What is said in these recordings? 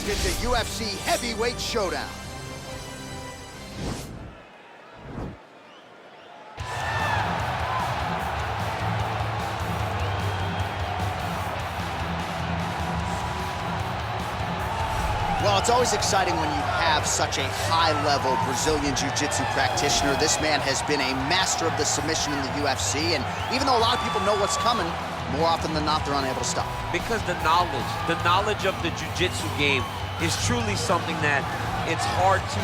It's a UFC heavyweight showdown. Well, it's always exciting when you have such a high-level Brazilian Jiu-Jitsu practitioner. This man has been a master of the submission in the UFC, and even though a lot of people know what's coming, more often than not, they're unable to stop. Because the knowledge of the Jiu-Jitsu game is truly something that it's hard to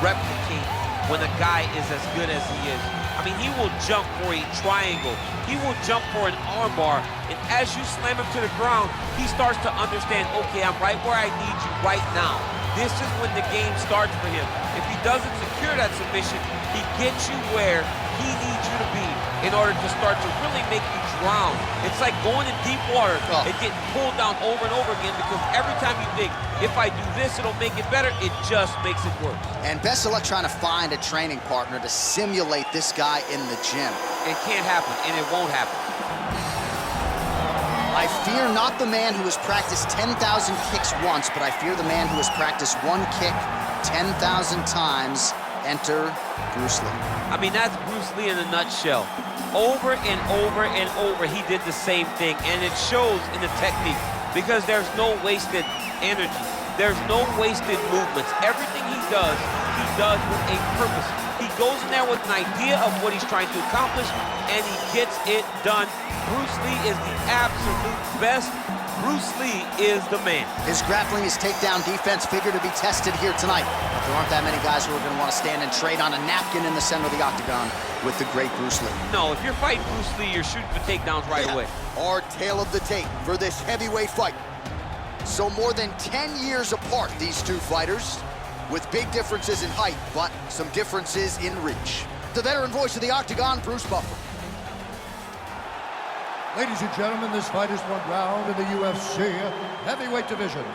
replicate when a guy is as good as he is. I mean, he will jump for a triangle. He will jump for an armbar. And as you slam him to the ground, he starts to understand, okay, I'm right where I need you right now. This is when the game starts for him. If he doesn't secure that submission, he gets you where he needs you to be in order to start to really make you drown. It's like going in deep water and getting pulled down over and over again, because every time you think, if I do this, it'll make it better, it just makes it worse. And best of luck trying to find a training partner to simulate this guy in the gym. It can't happen, and it won't happen. I fear not the man who has practiced 10,000 kicks once, but I fear the man who has practiced one kick 10,000 times. Enter Bruce Lee. I mean, that's Bruce Lee in a nutshell. Over and over and over, he did the same thing, and it shows in the technique, because there's no wasted energy. There's no wasted movements. Everything he does with a purpose. He goes in there with an idea of what he's trying to accomplish, and he gets it done. Bruce Lee is the absolute best. Bruce Lee is the man. His grappling, his takedown defense figure to be tested here tonight. But there aren't that many guys who are going to want to stand and trade on a napkin in the center of the octagon with the great Bruce Lee. No, if you're fighting Bruce Lee, you're shooting for takedowns right away. Our tale of the tape for this heavyweight fight. So more than 10 years apart, these two fighters, with big differences in height, but some differences in reach. The veteran voice of the octagon, Bruce Buffer. Ladies and gentlemen, this fight is one round in the UFC heavyweight division.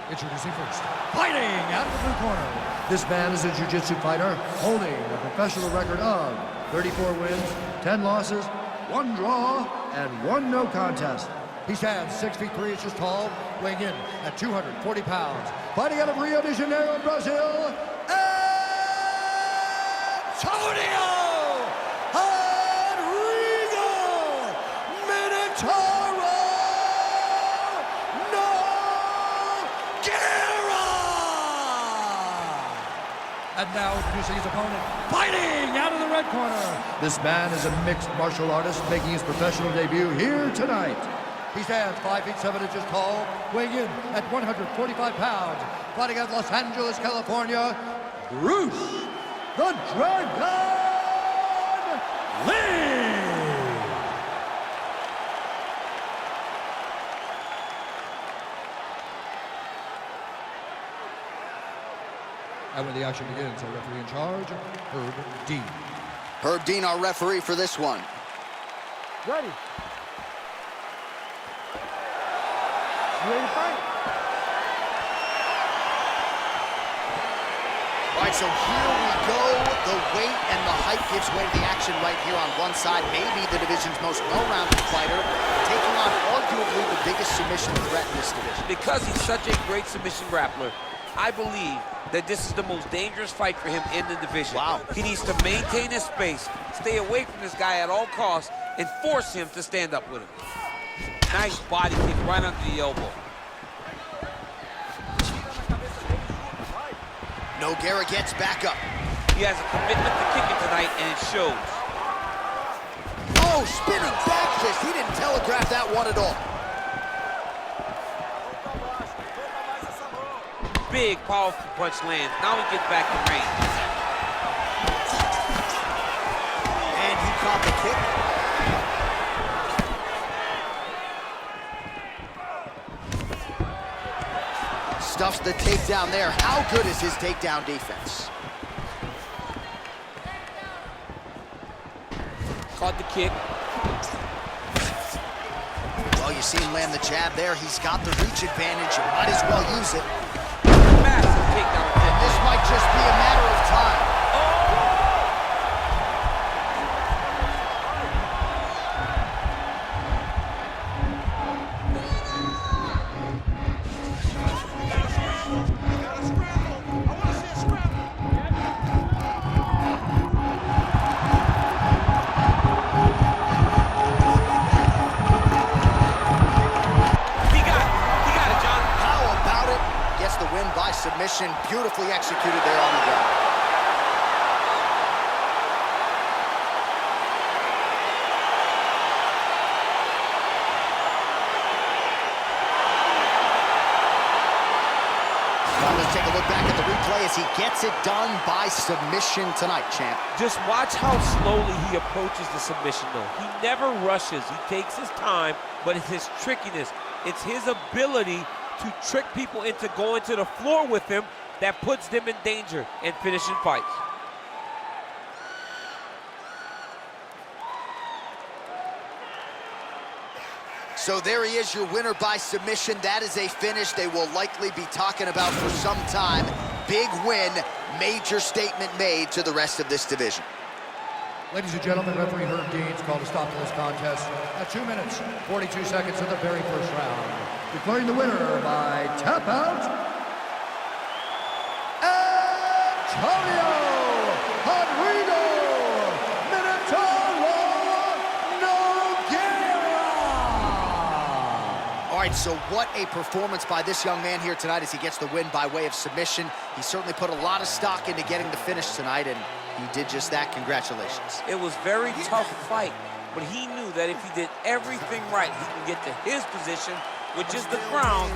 Introducing first, fighting out of the blue corner. This man is a jiu-jitsu fighter holding a professional record of 34 wins, 10 losses, 1 draw, and 1 no contest. He stands 6 feet 3 inches tall, weighing in at 240 pounds. Fighting out of Rio de Janeiro, Brazil, Antônio Rodrigo Nogueira! And now introducing his opponent, fighting out of the red corner. This man is a mixed martial artist making his professional debut here tonight. He stands 5 feet 7 inches tall, weighing in at 145 pounds. Fighting out of Los Angeles, California, Bruce the Dragon Lee! And when the action begins, our referee in charge, Herb Dean. Herb Dean, our referee for this one. Ready. You ready to fight? All right, so here we go. The weight and the height gives way to the action right here on one side. Maybe the division's most well-rounded fighter, taking on arguably the biggest submission threat in this division. Because he's such a great submission grappler, I believe that this is the most dangerous fight for him in the division. Wow. He needs to maintain his space, stay away from this guy at all costs, and force him to stand up with him. Nice body kick right under the elbow. Nogueira gets back up. He has a commitment to kicking tonight, and it shows. Oh, spinning back fist. He didn't telegraph that one at all. Big, powerful punch lands. Now he gets back in range. And he caught the kick. Stuffs the takedown there. How good is his takedown defense? Caught the kick. Well, you see him land the jab there. He's got the reach advantage. You might as well use it. Massive takedown. And this might just be a matter of time. submission, beautifully executed there on the ground. Well, let's take a look back at the replay as he gets it done by submission tonight, champ. Just watch how slowly he approaches the submission, though. He never rushes. He takes his time, but it's his trickiness. It's his ability to trick people into going to the floor with him that puts them in danger and finishing fights. So there he is, your winner by submission. That is a finish they will likely be talking about for some time. Big win, major statement made to the rest of this division. Ladies and gentlemen, referee Herb Dean's called a stop to this contest at 2 minutes, 42 seconds of the very first round. Declaring the winner by tap out, Antônio Rodrigo Nogueira. All right, so what a performance by this young man here tonight as he gets the win by way of submission. He certainly put a lot of stock into getting the finish tonight, and he did just that. Congratulations. It was a very tough fight, but he knew that if he did everything right, he can get to his position, which is the crown.